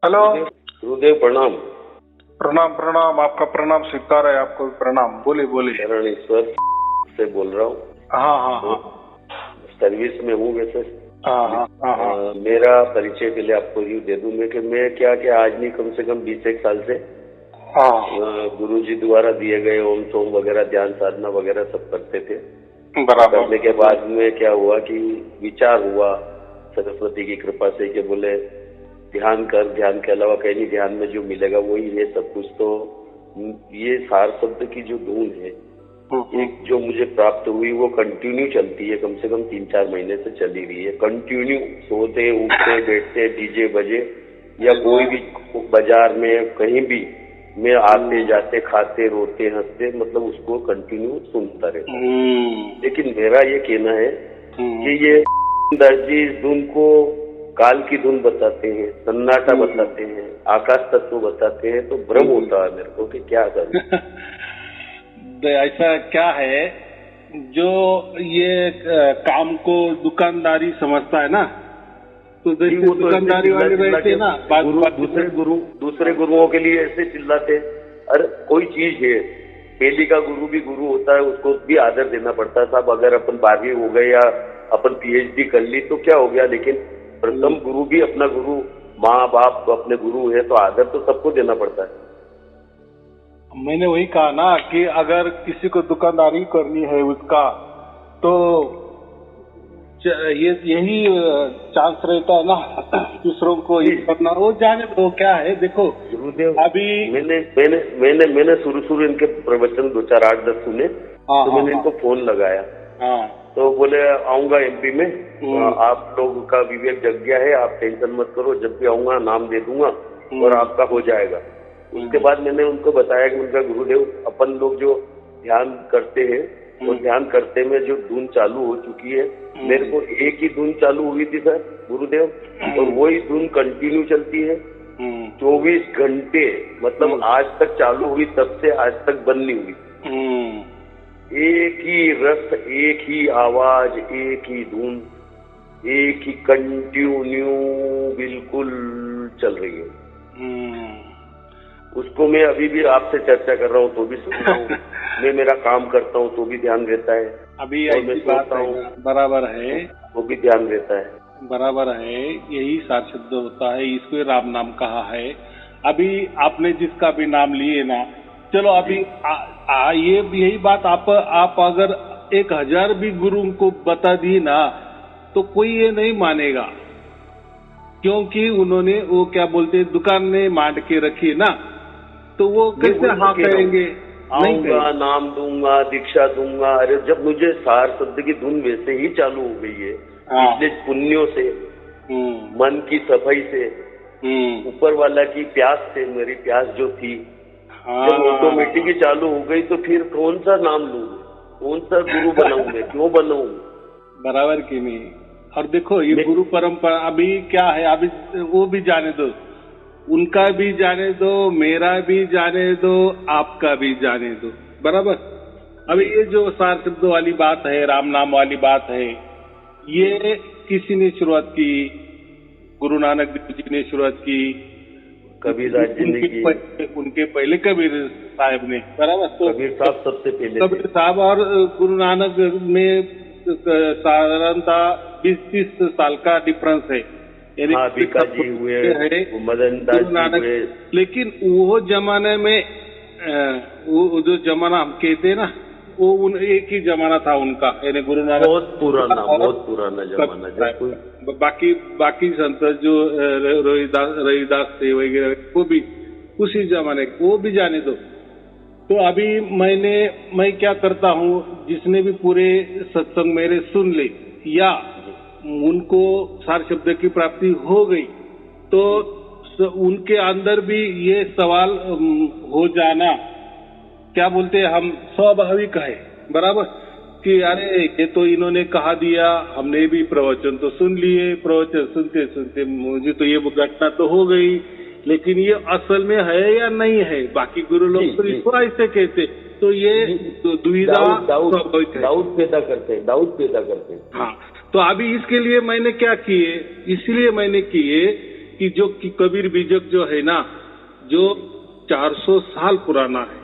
Hello. गुरुदेव प्रणाम। प्रणाम प्रणाम, आपका प्रणाम स्वीकार है, आपको भी प्रणाम। बोलिए बोलिए। शरण ईश्वर से बोल रहा हूँ। हाँ हाँ हाँ। सर्विस में हूँ वैसे। हाँ हाँ हाँ हाँ। मेरा परिचय पहले आपको यूँ दे दूं मैं कि मैं क्या आज नहीं कम से कम 20 साल से गुरु जी द्वारा दिए गए ओम सोम वगैरह ध्यान साधना वगैरह सब करते थे। बराबर। करने के बाद में क्या हुआ कि विचार हुआ सरस्वती की कृपा से कि बोले ध्यान कर, ध्यान के अलावा कहीं नहीं, ध्यान में जो मिलेगा वही है सब कुछ। तो ये सार शब्द की जो धून है एक जो मुझे प्राप्त हुई वो कंटिन्यू चलती है, कम से कम 3-4 महीने से चली रही है कंटिन्यू। सोते उठते बैठते डीजे बजे या कोई भी बाजार में कहीं भी मैं आते जाते खाते रोते हंसते मतलब उसको कंटिन्यू सुनता रहता। लेकिन मेरा ये कहना है कि ये दर्जी इस धुन को काल की धुन बताते हैं, सन्नाटा बताते हैं, आकाश तत्व बताते हैं, तो भ्रम होता है मेरे को कि क्या करूं। ऐसा क्या है जो ये काम को दुकानदारी समझता है ना, तो जैसे दुकानदारी वाले रहते हैं ना, दूसरे गुरुओं के लिए ऐसे चिल्लाते, अरे कोई चीज है पहली का गुरु भी गुरु होता है, उसको भी आदर देना पड़ता है साहब। अगर अपन 12वीं हो गए या अपन PhD कर ली तो क्या हो गया, लेकिन प्रथम गुरु भी अपना गुरु, माँ बाप अपने गुरु है तो आदर तो सबको देना पड़ता है। मैंने वही कहा ना कि अगर किसी को दुकानदारी करनी है उसका तो यही चांस रहता है ना दूसरों को ही करना। वो जाने तो क्या है, देखो गुरुदेव अभी मैंने शुरू इनके प्रवचन 2-4 8-10 सुने। तो मैंने इनको फोन लगाया तो बोले आऊंगा MP में, आप लोग का विवेक जग गया है, आप टेंशन मत करो, जब भी आऊंगा नाम दे दूंगा और आपका हो जाएगा। उसके बाद मैंने उनको बताया कि उनका गुरुदेव अपन लोग जो ध्यान करते हैं और ध्यान करते में जो धुन चालू हो चुकी है, मेरे को एक ही धुन चालू हुई थी सर गुरुदेव, और वही धुन कंटिन्यू चलती है 24 घंटे, मतलब आज तक चालू हुई तब से आज तक बंद नहीं हुई। एक ही रस, एक ही आवाज, एक ही धुन, एक ही कंटिन्यू बिल्कुल चल रही है। उसको मैं अभी भी आपसे चर्चा कर रहा हूँ तो भी सुन रहा हूँ, मैं मेरा काम करता हूँ तो भी ध्यान रहता है, अभी मैं सोचता हूँ बराबर है, वो भी ध्यान रहता है, बराबर है। यही सार शब्द होता है, इसको राम नाम कहा है। अभी आपने जिसका भी नाम लिए ना, चलो अभी ये यही बात आप अगर 1000 भी गुरु को बता दी ना तो कोई ये नहीं मानेगा, क्योंकि उन्होंने वो क्या बोलते दुकान में मांड के रखी ना, तो वो कैसे हाँ कहेंगे। आऊंगा, नाम दूंगा, दीक्षा दूंगा। अरे जब मुझे सार शब्द की धुन वैसे ही चालू हो गई है पिछले पुण्यों से, मन की सफाई से, ऊपर वाला की प्यास से, मेरी प्यास जो थी जब ऑटोमेटिक ही चालू हो गई तो फिर कौन सा नाम लूं, कौन सा गुरु बनाऊं, मैं क्यों बनाऊं। बराबर की नहीं। और देखो ये गुरु परंपरा अभी क्या है, अभी वो भी जाने दो, उनका भी जाने दो, मेरा भी जाने दो, आपका भी जाने दो, बराबर। अभी ये जो सार शब्द वाली बात है, राम नाम वाली बात है, ये किसी ने शुरुआत की, गुरु नानक देव जी ने शुरुआत की, कबीरदास जी ने उनके पहले कबीर साहब ने, बराबर। तो कबीर साहब सबसे पहले, कबीर साहब और गुरु नानक में साधारणतः 20-30 साल का डिफरेंस है, यानी जी हुए, मदन दास जी हुए। लेकिन वो जमाने में वो जो जमाना हम कहते हैं ना, वो एक ही जमाना था उनका, यानी गुरु नानक बहुत पुराना जमाना। बाकी संत जो रविदास थे वगैरह वो भी उसी जमाने, वो भी जाने दो। तो अभी मैं क्या करता हूँ, जिसने भी पूरे सत्संग मेरे सुन ले या उनको सार शब्द की प्राप्ति हो गई तो उनके अंदर भी ये सवाल हो जाना, क्या बोलते हैं हम, स्वाभाविक है, बराबर, कि अरे ये तो इन्होंने कहा दिया, हमने भी प्रवचन तो सुन लिए, प्रवचन सुनते सुनते मुझे तो ये घटना तो हो गई, लेकिन ये असल में है या नहीं है। बाकी गुरु लोग तो इसको ऐसे कहते, तो ये दुविधा डाउट पैदा करते हैं। हाँ, तो अभी इसके लिए मैंने क्या किए, इसलिए मैंने किए कि जो कि कबीर बीजक जो है ना, जो 400 साल पुराना है,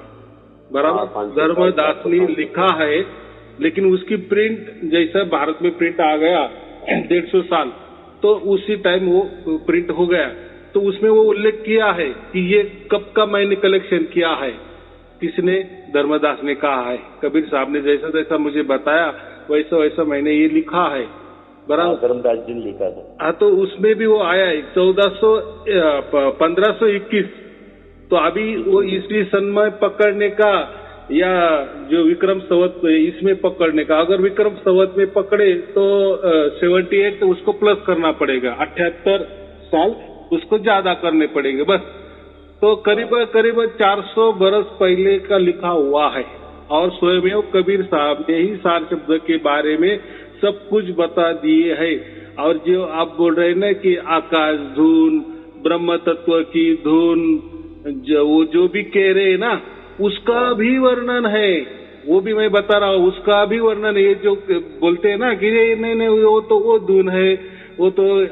बराबर, धर्मदास ने लिखा है, लेकिन उसकी प्रिंट जैसा भारत में प्रिंट आ गया 150 साल, तो उसी टाइम वो प्रिंट हो गया। तो उसमें वो उल्लेख किया है कि ये कब का मैंने कलेक्शन किया है, किसने, धर्मदास ने कहा है। कबीर साहब ने जैसा जैसा मुझे बताया वैसा वैसा मैंने ये लिखा है, बराबर, धर्मदास जी ने लिखा था। हाँ, तो उसमें भी वो आया है 1521। तो अभी वो ईस्वी सन में पकड़ने का या जो विक्रम संवत इसमें पकड़ने का, अगर विक्रम संवत में पकड़े तो 78 तो उसको प्लस करना पड़ेगा, 78 साल उसको ज्यादा करने पड़ेंगे बस। तो करीब 400 बरस पहले का लिखा हुआ है, और स्वयं कबीर साहब ने ही सार शब्द के बारे में सब कुछ बता दिए है। और जो आप बोल रहे हैं ना कि आकाश धुन, ब्रह्म तत्व की धुन, जो भी कह रहे हैं ना, उसका भी वर्णन है, वो भी मैं बता रहा हूँ, उसका भी वर्णन है। ये जो बोलते हैं ना कि नहीं वो तो वो धुन है, वो तो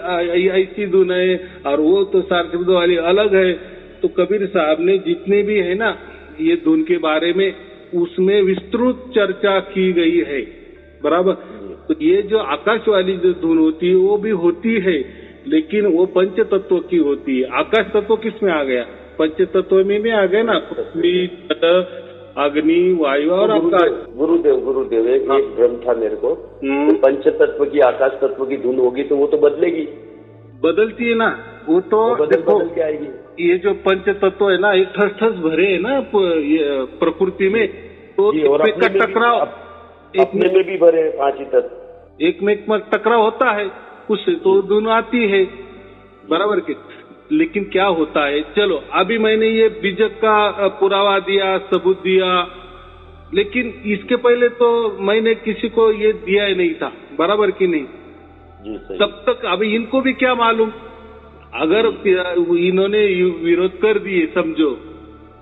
ऐसी धुन है, और वो तो सार शब्द वाली अलग है। तो कबीर साहब ने जितने भी है ना ये धुन के बारे में, उसमें विस्तृत चर्चा की गई है, बराबर। तो ये जो आकाश वाली जो धुन होती है वो भी होती है, लेकिन वो पंच तत्व की होती है। आकाश तत्व किस में आ गया, पंच तत्व में भी आ गया ना, पृथ्वी, अग्नि, वायु और आकाश। गुरुदेव एक भ्रम था मेरे को, तो पंच तत्व की, आकाश तत्व की धुन होगी तो वो तो बदलेगी, बदलती है ना, वो तो देखो बदल के आएगी। ये जो पंच तत्व है ना, एक ठस भरे है ना प्रकृति में, तो एक में टकराव, अपने में भी भरे 5 ही तत्व, एक में टकराव होता है, उससे तो दोनों आती है, बराबर के। लेकिन क्या होता है, चलो अभी मैंने ये बीजक का पुरावा दिया, सबूत दिया, लेकिन इसके पहले तो मैंने किसी को ये दिया ही नहीं था, बराबर की नहीं जी, सही। तब तक अभी इनको भी क्या मालूम, अगर इन्होंने विरोध कर दिए समझो,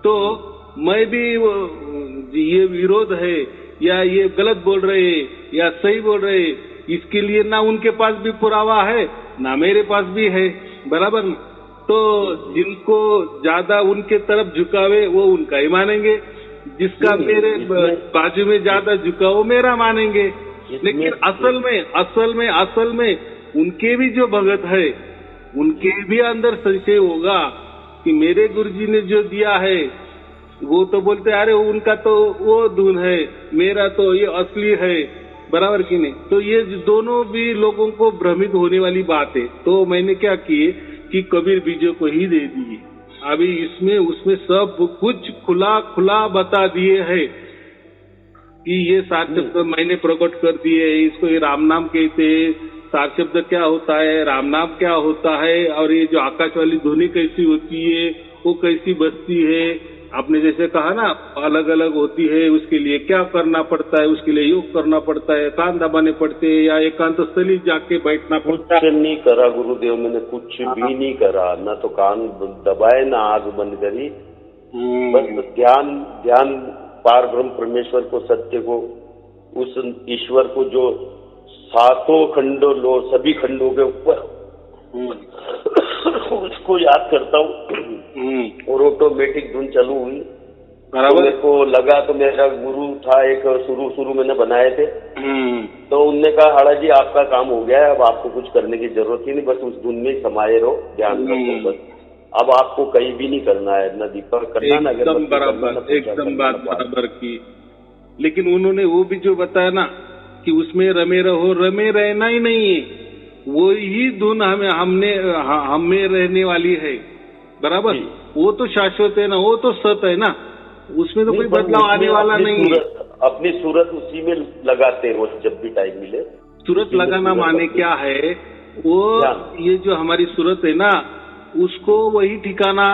तो मैं भी ये विरोध है या ये गलत बोल रहे या सही बोल रहे, इसके लिए ना उनके पास भी पुरावा है ना मेरे पास भी है, बराबर। तो जिनको ज्यादा उनके तरफ झुकावे वो उनका ही मानेंगे, जिसका मेरे बाजू में ज्यादा झुकाव वो मेरा मानेंगे। लेकिन असल में उनके भी जो भगत है, उनके भी अंदर संशय होगा कि मेरे गुरुजी ने जो दिया है, वो तो बोलते अरे उनका तो वो धुन है, मेरा तो ये असली है, बराबर की नहीं। तो ये दोनों भी लोगों को भ्रमित होने वाली बात है। तो मैंने क्या किए कि कबीर बीजों को ही दे दिए। अभी इसमें उसमें सब कुछ खुला बता दिए है कि ये सार शब्द मैंने प्रकट कर दिए, इसको ये राम नाम कहते हैं, सार शब्द क्या होता है, राम नाम क्या होता है, और ये जो आकाश वाली ध्वनि कैसी होती है, वो कैसी बजती है। आपने जैसे कहा ना अलग अलग होती है, उसके लिए क्या करना पड़ता है, उसके लिए योग करना पड़ता है, कान दबाने पड़ते हैं या एकांत स्थली जाके बैठना पड़ता है। कुछ नहीं करा गुरुदेव, मैंने कुछ भी नहीं करा, ना तो कान दबाए ना आग बंद करी, बस ध्यान पार ब्रह्म परमेश्वर को, सत्य को, उस ईश्वर को जो 7 खंडों लो, सभी खंडों के ऊपर उसको याद करता हूँ और ऑटोमेटिक धुन चालू हुई। तो मेरे को लगा, तो मेरा गुरु था एक, शुरू मैंने बनाए थे, तो उनने कहा हाड़ा जी आपका काम हो गया है, अब आपको कुछ करने की जरूरत ही नहीं, बस उस धुन में समाये रहो, ध्यान रखो बस, अब आपको कहीं भी नहीं करना है, न दीपक करना ना एकदम बात बराबर की। लेकिन उन्होंने वो भी जो बताया ना कि उसमें रमे रहो, रमे रहना ही नहीं है, वो ही धुन हमें रहने वाली है, बराबर। वो तो शाश्वत है ना, वो तो सत है ना, उसमें तो कोई बदलाव आने वाला नहीं है। अपनी सूरत उसी में लगाते हो जब भी टाइम मिले। सूरत लगाना माने क्या है, वो ये जो हमारी सूरत है ना, उसको वही ठिकाना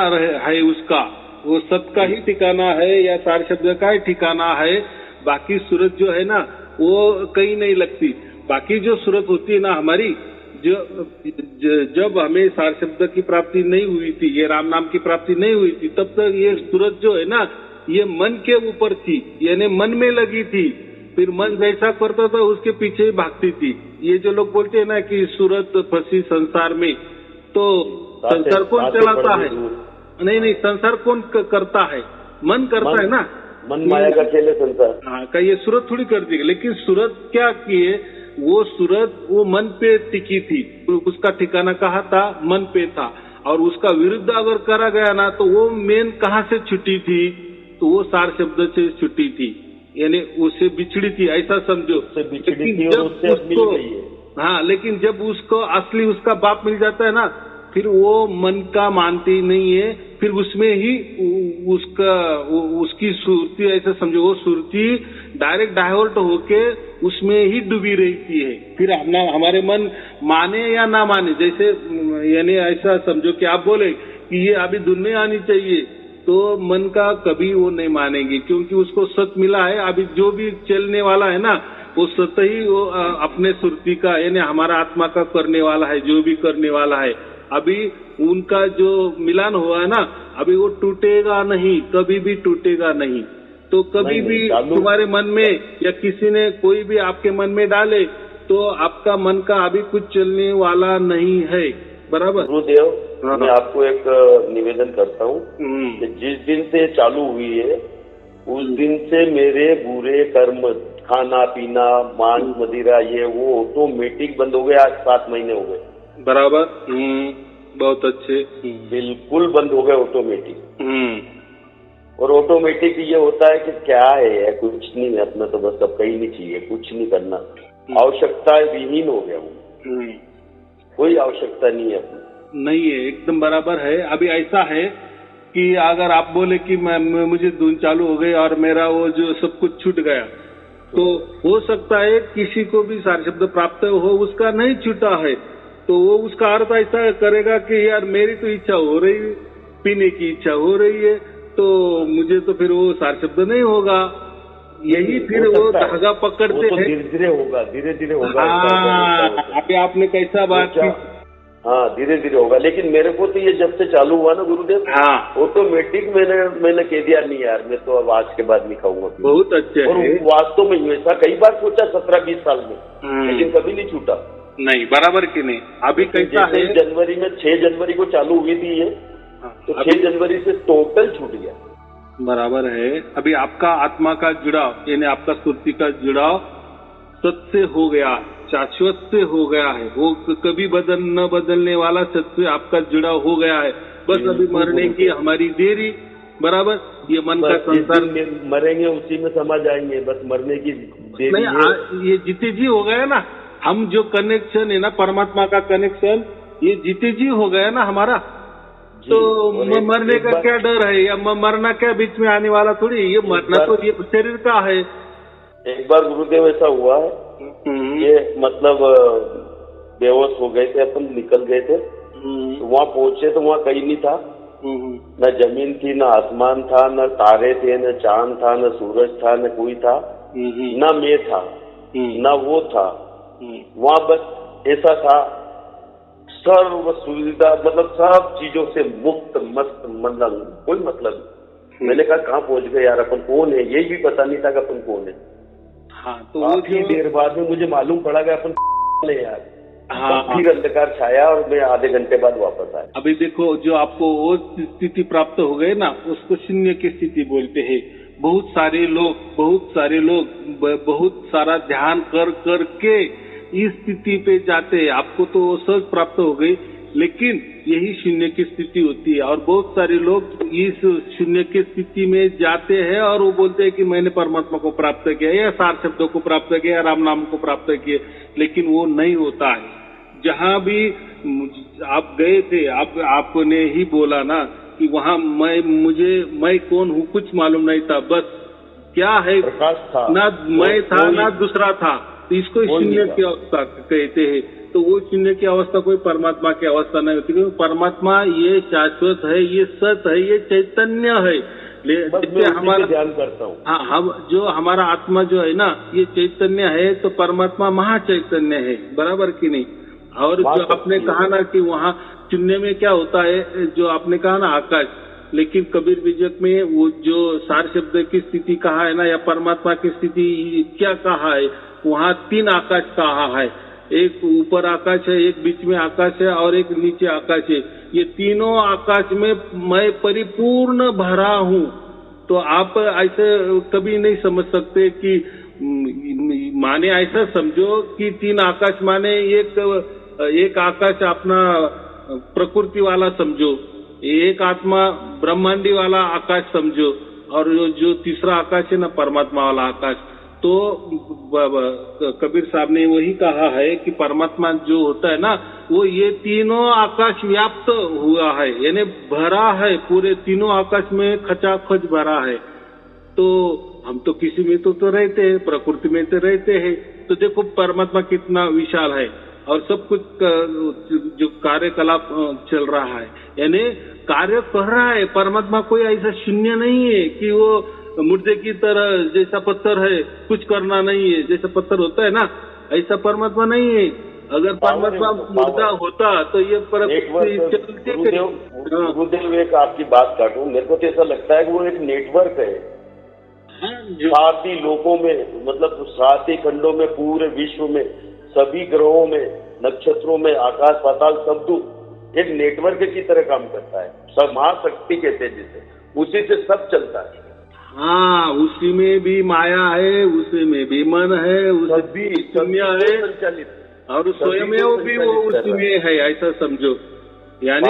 है उसका, वो सत का ही ठिकाना है या सार शब्द का ही ठिकाना है। बाकी सूरत जो है ना वो कहीं नहीं लगती। बाकी जो सूरत होती है ना हमारी, जब हमें सार शब्द की प्राप्ति नहीं हुई थी, ये राम नाम की प्राप्ति नहीं हुई थी, तब तक ये सूरत जो है ना ये मन के ऊपर थी, यानी मन में लगी थी। फिर मन जैसा करता था उसके पीछे भागती थी। ये जो लोग बोलते हैं ना कि सूरत फंसी संसार में, तो संसार कौन चलाता है? नहीं, संसार कौन करता है? मन करता है ना। मन माया का खेल है संसार। हाँ, का ये सूरत थोड़ी करती है। लेकिन सूरत क्या किए, वो सूरत वो मन पे टिकी थी, उसका ठिकाना कहाँ था? मन पे था। और उसका विरुद्ध अगर करा गया ना, तो वो मेन कहाँ से छुट्टी थी? तो वो सार शब्द से छुट्टी थी, यानी उससे बिछड़ी थी, ऐसा समझो। लेकिन जब हाँ, लेकिन जब उसको असली उसका बाप मिल जाता है ना, फिर वो मन का मानती नहीं है, फिर उसमें ही उसकी सुरती, ऐसा समझो, वो सुरती डायरेक्ट डाइवर्ट होके उसमें ही डूबी रहती है। फिर हमारे मन माने या ना माने, जैसे यानी ऐसा समझो कि आप बोले कि ये अभी धुन में आनी चाहिए, तो मन का कभी वो नहीं मानेंगे, क्योंकि उसको सत मिला है। अभी जो भी चलने वाला है ना, वो सत ही वो अपने सुरती का, यानी हमारा आत्मा का करने वाला है, जो भी करने वाला है। अभी उनका जो मिलान हुआ है ना, अभी वो टूटेगा नहीं, कभी भी टूटेगा नहीं। तो कभी भी तुम्हारे मन में या किसी ने कोई भी आपके मन में डाले, तो आपका मन का अभी कुछ चलने वाला नहीं है। बराबर गुरुदेव, मैं आपको एक निवेदन करता हूँ कि जिस दिन से चालू हुई है, उस दिन से मेरे बुरे कर्म, खाना पीना, मांस मदिरा, ये वो ऑटोमेटिक बंद हो गए। आज 7 महीने हो गए। बराबर। बहुत अच्छे। बिल्कुल बंद हो गए ऑटोमेटिक। और ऑटोमेटिक ये होता है कि क्या है, कुछ नहीं, अपना तो बस अब कहीं नहीं चाहिए, कुछ नहीं करना, आवश्यकता विहीन हो गया हूँ। कोई आवश्यकता नहीं है अपनी। नहीं है, एकदम बराबर है। अभी ऐसा है कि अगर आप बोले कि मुझे धुन चालू हो गई और मेरा वो जो सब कुछ छूट गया, तो हो सकता है किसी को भी सार शब्द प्राप्त हो, उसका नहीं छूटा है, तो वो उसका अर्थ ऐसा करेगा कि यार मेरी तो इच्छा हो रही है, पीने की इच्छा हो रही है, तो मुझे तो फिर वो सार शब्द नहीं होगा। यही फिर वो धागा पकड़ते हैं। धीरे धीरे होगा, धीरे धीरे होगा। अभी आपने कैसा बात की? हाँ, धीरे धीरे होगा। लेकिन मेरे को तो ये जब से चालू हुआ ना गुरुदेव, हाँ, ऑटोमेटिक मैंने कह दिया, नहीं यार मैं तो अब आज के बाद नहीं खाऊंगा। बहुत अच्छे। और वास्तव में ऐसा कई बार सोचा 17-20 साल में, लेकिन कभी नहीं छूटा। नहीं, बराबर की नहीं। अभी कैसा है, जनवरी में 6 जनवरी को चालू हुई थी ये, तो 6 जनवरी से टोटल छूट गया। बराबर है। अभी आपका आत्मा का जुड़ाव, यानी आपका सुरती का जुड़ाव सत्य से हो गया, शाश्वत से हो गया है। वो कभी न बदलने वाला सत्य से आपका जुड़ाव हो गया है। बस अभी मरने की हमारी देरी। बराबर। ये मन का संसार, मरेंगे उसी में समा जाएंगे, बस मरने की देरी नहीं। ये जीते जी हो गया ना, हम जो कनेक्शन है ना परमात्मा का कनेक्शन, ये जीते जी हो गया ना हमारा। तो मरने का क्या डर है, या मरना क्या बीच में आने वाला थोड़ी। ये मरना तो ये शरीर का है। एक बार गुरुदेव ऐसा हुआ है, ये मतलब बेहोश हो गए थे, अपन निकल गए थे, तो वहाँ पहुंचे तो वहाँ कहीं नहीं था, न जमीन थी, न आसमान था, न तारे थे, न चांद था, न सूरज था, न कोई था, न मैं था, न वो था। वहाँ बस ऐसा था, सर्व सुविधा, मतलब सब चीजों से मुक्त, मस्त, मतलब कोई मतलब। मैंने कहा कहाँ पहुंच गए यार, अपन कौन है, यही भी पता नहीं था कि अपन कौन है। हाँ, तो काफी देर बाद में मुझे मालूम पड़ा कि अपन यार। हाँ, फिर अंधकार छाया और मैं आधे घंटे बाद वापस आया। अभी देखो, जो आपको वो स्थिति प्राप्त हो गई ना, उसको शून्य की स्थिति बोलते हैं। बहुत सारे लोग बहुत सारा ध्यान करके इस स्थिति पे जाते हैं। आपको तो सहज प्राप्त हो गई, लेकिन यही शून्य की स्थिति होती है। और बहुत सारे लोग इस शून्य की स्थिति में जाते हैं और वो बोलते हैं कि मैंने परमात्मा को प्राप्त किया, या सार शब्दों को प्राप्त किया, राम नाम को प्राप्त किया, लेकिन वो नहीं होता है। जहाँ भी आप गए थे, आपने ही बोला ना कि वहाँ मैं कौन हूँ कुछ मालूम नहीं था, बस क्या है, ना मैं था ना दूसरा था। तो इसको शून्य की अवस्था कहते हैं। तो वो शून्य की अवस्था कोई परमात्मा की अवस्था नहीं होती, क्योंकि परमात्मा ये शाश्वत है, ये सत है, ये चैतन्य है। जैसे हमारा ध्यान करता हूँ, हाँ, हम जो हमारा आत्मा जो है ना, ये चैतन्य है, तो परमात्मा महाचैतन्य है। बराबर की नहीं। और जो आपने कहा ना कि वहाँ शून्य में क्या होता है, जो आपने कहा ना आकाश, लेकिन कबीर विजक में वो जो सार शब्द की स्थिति कहा है ना, या परमात्मा की स्थिति क्या कहा है, वहाँ 3 आकाश कहा है। एक ऊपर आकाश है, एक बीच में आकाश है और एक नीचे आकाश है। ये तीनों आकाश में मैं परिपूर्ण भरा हूँ। तो आप ऐसे कभी नहीं समझ सकते कि माने ऐसा समझो कि तीन आकाश माने एक आकाश अपना प्रकृति वाला समझो, एक आत्मा ब्रह्मांडी वाला आकाश समझो, और जो तीसरा आकाश है ना परमात्मा वाला आकाश। तो कबीर साहब ने वही कहा है कि परमात्मा जो होता है ना वो ये तीनों आकाश व्याप्त हुआ है, यानी भरा है, पूरे तीनों आकाश में खचाखच भरा है। तो हम तो किसी में तो रहते हैं, प्रकृति में तो रहते हैं। तो देखो परमात्मा कितना विशाल है और सब कुछ जो कार्यकलाप चल रहा है, यानी कार्य कर रहा है। परमात्मा कोई ऐसा शून्य नहीं है कि वो मुर्दे की तरह जैसा पत्थर है कुछ करना नहीं है, जैसा पत्थर होता है ना ऐसा परमात्मा नहीं है। अगर परमात्मा मुर्दा होता तो ये चलते। गुरुदेव एक आपकी बात काटूं, मेरे को तो ऐसा लगता है कि वो एक नेटवर्क है। 7 ही लोकों में, मतलब 7 ही खंडों में, पूरे विश्व में, सभी ग्रहों में, नक्षत्रों में, आकाश पाताल सब कुछ एक नेटवर्क की तरह काम करता है। सब महाशक्ति कहते हैं जिसे, उसी से सब चलता है। हाँ, उसी में भी माया है, उसी में भी मन है, उसी दुनिया है संचालित, और स्वयं भी वो उसी में है, ऐसा समझो। यानी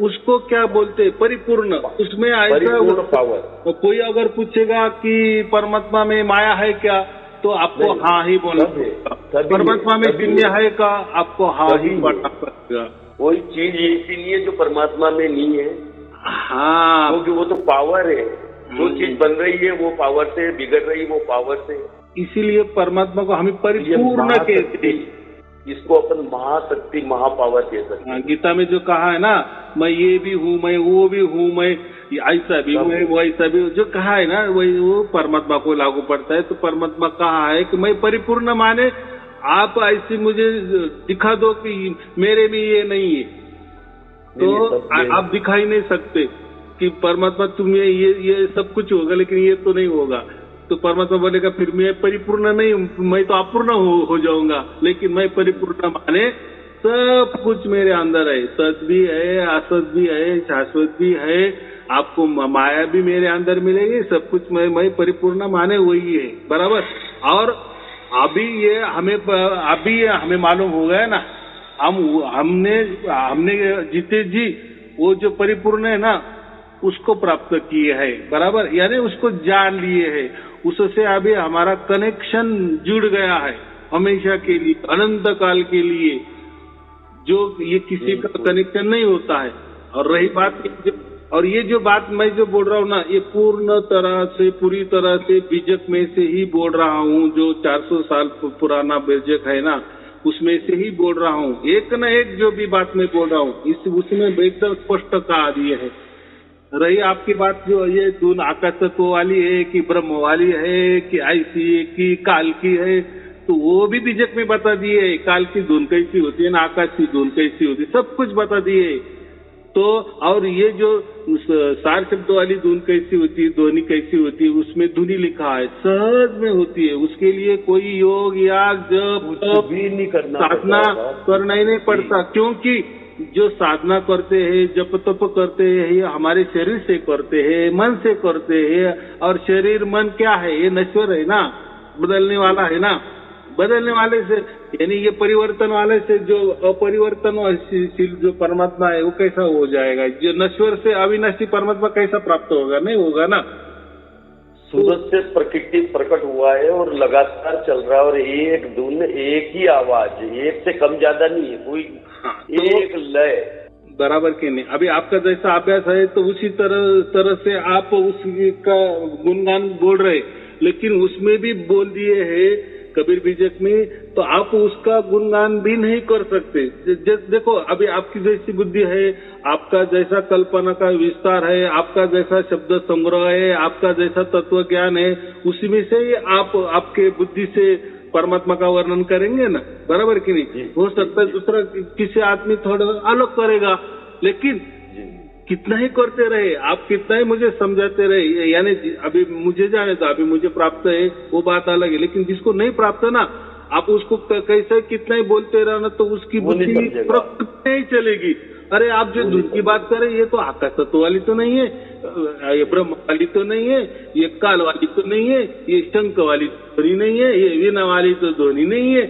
उसको क्या बोलते हैं, परिपूर्ण। उसमें ऐसा पावर। कोई अगर पूछेगा कि परमात्मा में माया है क्या, तो आपको हाँ ही बोलना पड़ेगा। परमात्मा में शून्य है का, आपको हाँ ही बोलना पड़ेगा। कोई चीज ऐसी नहीं है जो परमात्मा में नहीं है। हाँ, क्योंकि वो तो पावर है। जो चीज बन रही है वो पावर से, बिगड़ रही है वो पावर से। इसीलिए परमात्मा को हमें परिपूर्ण कहते हैं। इसको अपन महाशक्ति, महापावर कह सकते हैं। गीता में जो कहा है ना, मैं ये भी हूँ, मैं वो भी हूँ, मैं ऐसा भी हूँ, वो ऐसा भी, जो कहा है ना वही वो परमात्मा को लागू पड़ता है। तो परमात्मा कहा है कि मैं परिपूर्ण, माने आप ऐसे मुझे दिखा दो कि मेरे में ये नहीं है, तो आप दिखा ही नहीं सकते कि परमात्मा तुम्हें ये सब कुछ होगा लेकिन ये तो नहीं होगा। तो परमात्मा बोलेगा फिर मैं परिपूर्ण नहीं, मैं तो अपूर्ण हो जाऊंगा। लेकिन मैं परिपूर्ण माने सब कुछ मेरे अंदर है, सत भी है, असत भी है, शाश्वत भी है, आपको माया भी मेरे अंदर मिलेगी, सब कुछ मैं परिपूर्ण माने वही है, बराबर। और अभी हमें मालूम हो गया ना, हमने जीते जी वो जो परिपूर्ण है ना उसको प्राप्त किए है, बराबर। यानी उसको जान लिए है, उससे अभी हमारा कनेक्शन जुड़ गया है हमेशा के लिए, अनंत काल के लिए, जो ये किसी का कनेक्शन नहीं होता है। और रही बात, और ये जो बात मैं जो बोल रहा हूँ ना, ये पूरी तरह से बीजक में से ही बोल रहा हूँ। जो 400 साल पुराना बीजक है ना, उसमें से ही बोल रहा हूँ। एक न एक जो भी बात मैं बोल रहा हूँ उसमें एकदम स्पष्ट कहा दिए है। रही आपकी बात जो ये धुन आकाश तत्व वाली है कि ब्रह्म वाली है कि ऐसी है कि काल की है, तो वो भी बीजक में बता दिए। काल की धुन कैसी होती है ना, आकाश की धुन कैसी होती है, सब कुछ बता दिए। तो और ये जो सार शब्द वाली धुन कैसी होती है, ध्वनि कैसी होती है, उसमें धुनी लिखा है, सहज में होती है। उसके लिए कोई योग याग जप भी नहीं करना, साधना करना ही नहीं पड़ता। क्योंकि जो साधना करते हैं, जप तप करते हैं, ये हमारे शरीर से करते हैं, मन से करते हैं। और शरीर मन क्या है, ये नश्वर है ना, बदलने वाला है ना। बदलने वाले से यानी ये परिवर्तन वाले से जो अपरिवर्तनशील जो परमात्मा है वो कैसा हो जाएगा? जो नश्वर से अविनाशी परमात्मा कैसा प्राप्त होगा? नहीं होगा ना। सूरज से प्रकृति प्रकट हुआ है और लगातार चल रहा है, और एक धुन, एक ही आवाज, एक से कम ज्यादा नहीं है कोई। तो एक लय, बराबर के नहीं। अभी आपका जैसा अभ्यास है तो उसी तरह से आप उसका गुणगान बोल रहे, लेकिन उसमें भी बोल दिए है कबीर बीजक में, तो आप उसका गुणगान भी नहीं कर सकते। देखो अभी आपकी जैसी बुद्धि है, आपका जैसा कल्पना का विस्तार है, आपका जैसा शब्द संग्रह है, आपका जैसा तत्व ज्ञान है, उसी में से ही आप आपके बुद्धि से परमात्मा का वर्णन करेंगे ना, बराबर कि नहीं? हो सकता है दूसरा किसी आदमी थोड़ा अलग करेगा, लेकिन कितना ही करते रहे आप, कितना ही मुझे समझाते रहे, यानी अभी मुझे जाने तो अभी मुझे प्राप्त है वो बात अलग है, लेकिन जिसको नहीं प्राप्त है ना, आप उसको कैसे कितना ही बोलते रहो ना तो उसकी बुद्धि प्रकृति नहीं चलेगी। अरे आप जो दूध की बात करें ये तो आकाश तत्व वाली तो नहीं है, ये ब्रह्म वाली तो नहीं है, ये काल वाली तो नहीं है, ये शंख वाली ध्वनि नहीं है, ये वीणा वाली तो ध्वनि नहीं है।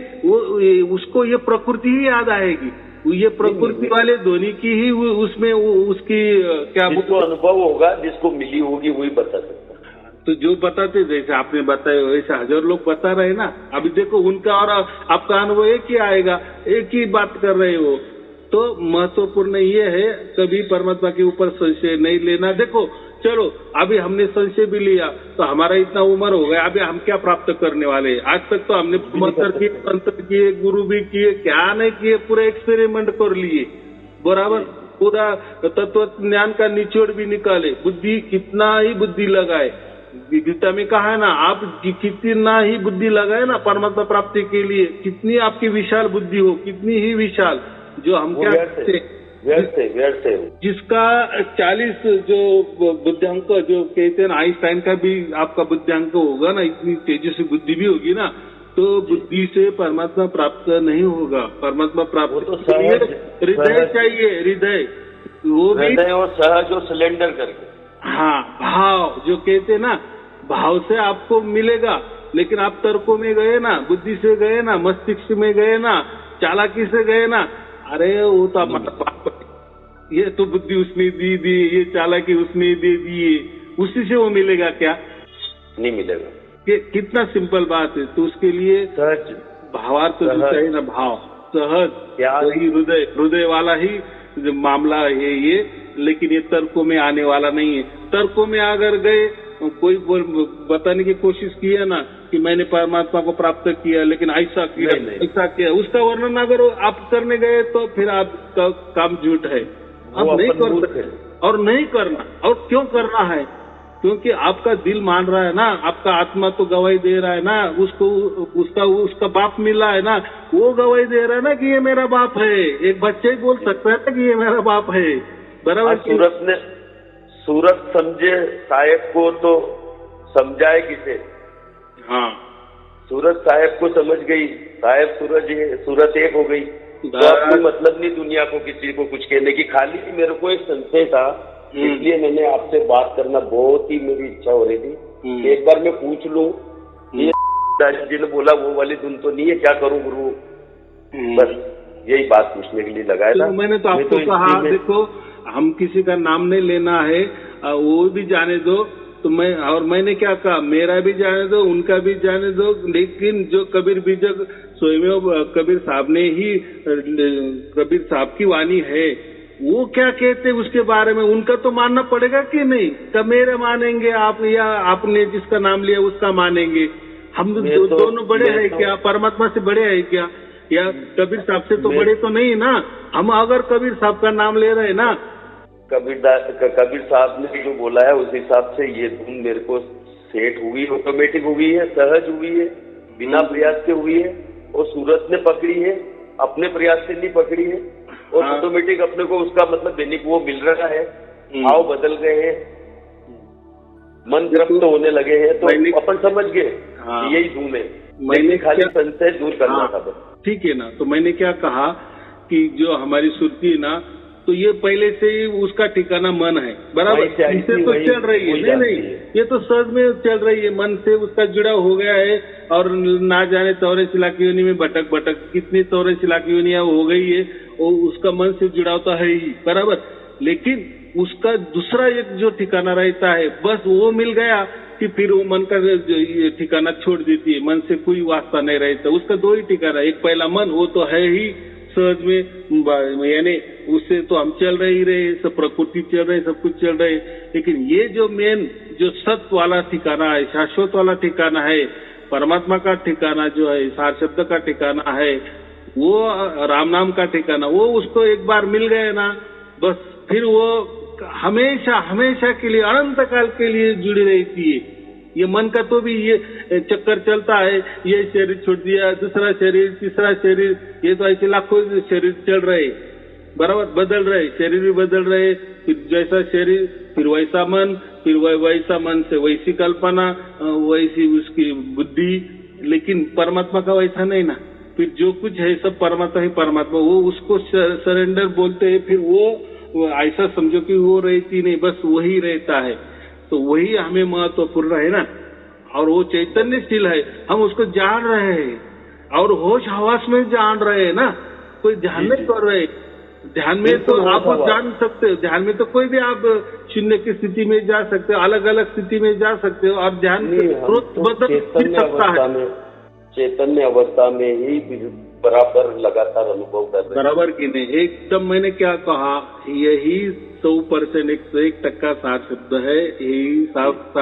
उसको ये प्रकृति ही याद आएगी, ये प्रकृति वाले ध्वनि की ही उसमें उसकी क्या जिसको अनुभव होगा, जिसको मिली होगी वही बता सकता। तो जो बताते जैसे आपने बताया वैसे हजार लोग बता रहे ना। अभी देखो उनका और आपका अनुभव एक ही आएगा, एक ही बात कर रहे हो। तो महत्वपूर्ण ये है कभी परमात्मा के ऊपर संशय नहीं लेना। देखो चलो अभी हमने संशय भी लिया तो हमारा इतना उम्र हो गया, अभी हम क्या प्राप्त करने वाले हैं? आज तक तो हमने मंत्र किए, तंत्र किए, गुरु भी किए, क्या नहीं किए, पूरे एक्सपेरिमेंट कर लिए, बराबर पूरा तत्व ज्ञान का निचोड़ भी निकाले, बुद्धि कितना ही बुद्धि लगाए। गीता में कहा है ना, आप कितना ही बुद्धि लगाए ना परमात्मा प्राप्ति के लिए, कितनी आपकी विशाल बुद्धि हो, कितनी ही विशाल, जो हम क्या कहते हैं जिसका 40 जो बुद्धियांक जो कहते हैं ना, आइंस्टाइन का भी आपका बुद्धियांक होगा ना, इतनी तेजस्वी बुद्धि भी होगी ना, तो बुद्धि से परमात्मा प्राप्त नहीं होगा। परमात्मा प्राप्त तो हृदय चाहिए, हृदय, वो भी हृदय और सहज और सिलेंडर करके, हाँ भाव जो कहते ना, भाव से आपको मिलेगा। लेकिन आप तर्कों में गए ना, बुद्धि से गए ना, मस्तिष्क में गए ना, चालाकी से गए ना, अरे वो तो हमारा ये तो बुद्धि उसने दी, ये चालाकी उसने दे दी, उसी से वो मिलेगा क्या? नहीं मिलेगा। कितना सिंपल बात है। तो उसके लिए सहज भावार्थ तो चाहिए ना, भाव सहज, वही हृदय वाला ही मामला है ये। लेकिन ये तर्कों में आने वाला नहीं है। तर्कों में अगर गए, कोई बताने की कोशिश की है ना कि मैंने परमात्मा को प्राप्त किया, लेकिन ऐसा किया, ऐसा किया, उसका वर्णन अगर आप करने गए तो फिर आपका काम झूठ है। आप नहीं कर सकते और नहीं करना। और क्यों करना है? क्योंकि आपका दिल मान रहा है ना, आपका आत्मा तो गवाही दे रहा है ना, उसको उसका बाप मिला है ना, वो गवाही दे रहा है ना कि ये मेरा बाप है। एक बच्चे ही बोल सकता है ना कि ये मेरा बाप है, बराबर। सूरत समझे साहेब को तो समझाए किसे? हाँ, सूरत साहेब को समझ गई, साहेब सूरज है, सूरत एक हो गई, तो अब कोई मतलब नहीं दुनिया को किसी को कुछ कहने की। खाली मेरे को एक संशय था, इसलिए मैंने आपसे बात करना बहुत ही मेरी इच्छा हो रही थी। एक बार मैं पूछ लूं, ये जी ने बोला वो वाली धुन तो नहीं है, क्या करूं गुरु? बस यही बात पूछने के लिए लगाया था। मैंने तो आपको कहा देखो हम किसी का नाम नहीं लेना है, वो भी जाने दो। तो मैंने क्या कहा, मेरा भी जाने दो, उनका भी जाने दो। लेकिन जो कबीर बीजक स्वयं कबीर साहब ने ही, कबीर साहब की वाणी है, वो क्या कहते उसके बारे में उनका तो मानना पड़ेगा कि नहीं? तब मेरा मानेंगे आप, या आपने जिसका नाम लिया उसका मानेंगे? हम दोनों बड़े हैं क्या? परमात्मा से बड़े हैं क्या? या कबीर साहब से तो बड़े तो नहीं ना हम, अगर कबीर साहब का नाम ले रहे ना। कबीर साहब ने जो बोला है उस हिसाब से ये धुन मेरे को सेट हुई, ऑटोमेटिक हुई है, सहज हुई है, बिना प्रयास के हुई है। और सूरत ने पकड़ी है, अपने प्रयास से नहीं पकड़ी है, और ऑटोमेटिक अपने को उसका मतलब बेनिक वो मिल रहा है। भाव बदल गए हैं, मन तृप्त होने लगे हैं, तो अपन समझ गए यही धुन है। मैंने खाली संशय दूर करना था बस। ठीक है ना। तो मैंने क्या कहा कि जो हमारी सुरती है ना, तो ये पहले से ही उसका ठिकाना मन है, बराबर। इससे तो चल रही है, नहीं ये तो सहज में चल रही है, मन से उसका जुड़ा हो गया है। और ना जाने 84 लाख योनि में भटक कितनी 84 लाख योनियां हो गई है, वो उसका मन से जुड़ा होता है ही, बराबर। लेकिन उसका दूसरा एक जो ठिकाना रहता है, बस वो मिल गया कि फिर वो मन का ठिकाना छोड़ देती है, मन से कोई वास्ता नहीं रहता। उसका दो ही ठिकाना, एक पहला मन, वो तो है ही सहज में, यानी उससे तो हम चल ही रहे, सब प्रकृति चल रही, सब कुछ चल रहे। लेकिन ये जो मेन जो सत्य वाला ठिकाना है, शाश्वत वाला ठिकाना है, परमात्मा का ठिकाना जो है, सार शब्द का ठिकाना है, वो राम नाम का ठिकाना, वो उसको एक बार मिल गए ना, बस फिर वो हमेशा के लिए, अनंत काल के लिए जुड़ी रहती है। ये मन का तो भी ये चक्कर चलता है, ये शरीर छोड़ दिया, दूसरा शरीर, तीसरा शरीर, ये तो ऐसे लाखों शरीर चल रहे, बराबर, बदल रहे, शरीर भी बदल रहे। फिर जैसा शरीर फिर वैसा मन, फिर वैसा मन से वैसी कल्पना, वैसी उसकी बुद्धि, लेकिन परमात्मा का वैसा नहीं ना, फिर जो कुछ है सब परमात्मा ही परमात्मा, वो उसको सरेंडर बोलते हैं, फिर वो ऐसा समझो कि वो रहती नहीं, बस वही रहता है, तो वही हमें महत्वपूर्ण है ना। और वो चैतन्यशील है, हम उसको जान रहे हैं और होश हवास में जान रहे हैं ना, कोई ध्यान नहीं कर रहे। ध्यान में तो आप जान सकते हो, ध्यान में तो कोई भी आप शून्य की स्थिति में जा सकते हो, अलग अलग स्थिति में जा सकते हो, और ध्यान बदल सकता है। चैतन्य अवस्था में ही बराबर लगातार अनुभव कर रहे हैं। बराबर की नहीं, एकदम मैंने क्या कहा, यही 100% 101% सार शब्द है, यही साफ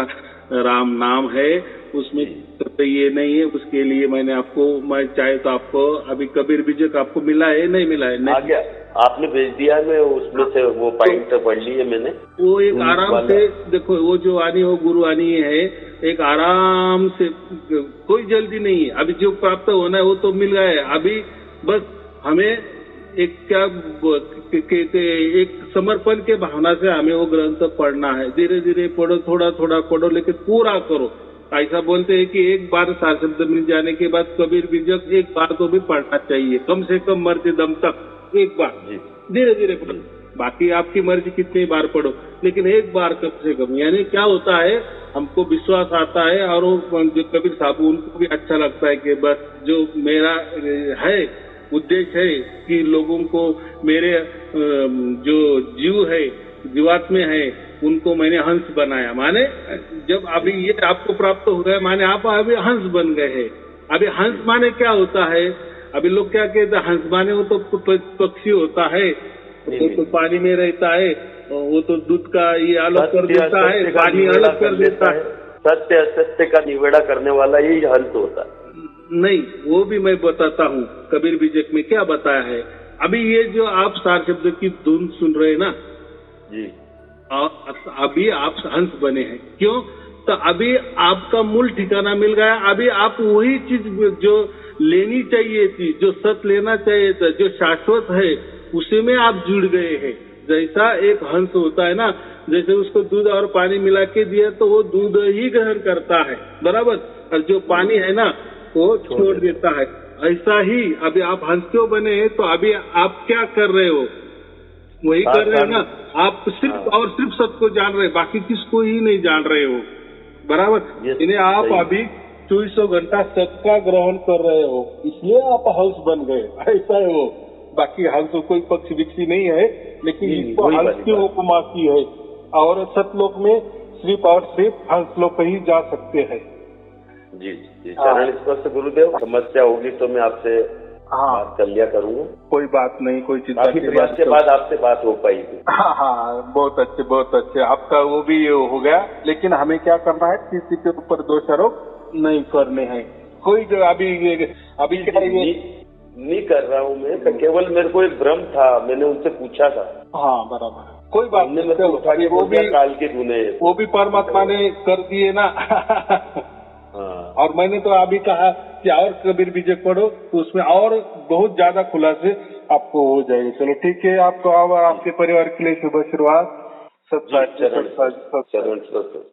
राम नाम है, उसमें तो ये नहीं है। उसके लिए मैंने आपको, मैं चाहे तो आपको अभी कबीर बीजक आपको मिला है, नहीं मिला है? नहीं आ गया, आपने भेज दिया है, मैं उसमें से वो पॉइंट पढ़ ली है मैंने। वो एक आराम से देखो, वो जो वाणी हो गुरु वाणी है, एक आराम से, कोई जल्दी नहीं है। अभी जो प्राप्त होना है वो तो मिल गया है, अभी बस हमें एक क्या कहते, एक समर्पण के भावना से हमें वो ग्रंथ पढ़ना है। धीरे धीरे पढ़ो, थोड़ा थोड़ा पढ़ो, लेकिन पूरा करो। ऐसा बोलते हैं कि एक बार सार शब्द मिल जाने के बाद कबीर बीजक एक बार तो भी पढ़ना चाहिए, कम से कम मरते दम तक एक बार, धीरे धीरे पढ़ो। बाकी आपकी मर्जी कितनी बार पढ़ो, लेकिन एक बार कम से कम। यानी क्या होता है, हमको विश्वास आता है, और वो जो कबीर साहब उनको भी अच्छा लगता है कि बस जो मेरा है उद्देश्य है कि लोगों को, मेरे जो जीव है, जीवात्मे है, उनको मैंने हंस बनाया। माने जब अभी ये आपको प्राप्त हो गया, माने आप अभी हंस बन गए हैं। अभी हंस माने क्या होता है, अभी लोग क्या कहते हैं, हंस माने वो तो पक्षी होता है, वो तो पानी में रहता है, वो तो दूध का ये अलग कर देता है, पानी अलग कर देता है। सत्य असत्य का निवेड़ा करने वाला यही हंस होता है। नहीं, वो भी मैं बताता हूँ, कबीर बीजक में क्या बताया है। अभी ये जो आप सार शब्द की धुन सुन रहे हैं ना जी, अभी आप हंस बने हैं। क्यों? तो अभी आपका मूल ठिकाना मिल गया। अभी आप वही चीज जो लेनी चाहिए थी, जो सत लेना चाहिए था, जो शाश्वत है, उसी में आप जुड़ गए हैं। जैसा एक हंस होता है ना, जैसे उसको दूध और पानी मिला के दिया तो वो दूध ही ग्रहण करता है, बराबर, और जो पानी है ना वो छोड़ देता है। ऐसा ही अभी आप हंस क्यों बने हैं, तो अभी आप क्या कर रहे हो, वही कर रहे हो ना। आप सिर्फ और सिर्फ सबको जान रहे, बाकी किसको ही नहीं जान रहे हो, बराबर। इन्हें आप अभी 24 घंटा सबका ग्रहण कर रहे हो, इसलिए आप हंस बन गए, ऐसा है वो। बाकी हंस कोई पक्षी विक्षी नहीं है, लेकिन इसको हंस की उपमा की है, और सतलोक में सिर्फ और सिर्फ हंस लोग ही जा सकते हैं। जी जी, चरण स्पर्श गुरुदेव। समस्या होगी तो मैं आपसे बात कर लिया करूंगा। कोई बात नहीं, कोई चिंता की बात के बाद आपसे बात हो पाई थी। हाँ, बहुत अच्छे बहुत अच्छे, आपका वो भी हो गया। लेकिन हमें क्या करना है, किसी के ऊपर दोषारोप नहीं करने हैं। कोई जो अभी नहीं कर रहा हूँ मैं, तो केवल मेरे को एक भ्रम था, मैंने उनसे पूछा था। हाँ बराबर, कोई बात नहीं, उठा के वो भी काल के धुने, वो भी परमात्मा ने कर दिए ना। और मैंने तो अभी कहा कि और कबीर बीजक पढ़ो, तो उसमें और बहुत ज्यादा खुलासे आपको हो जाएंगे। चलो ठीक है, आपको आपके परिवार के लिए शुभ शुरुआत। सत्संग।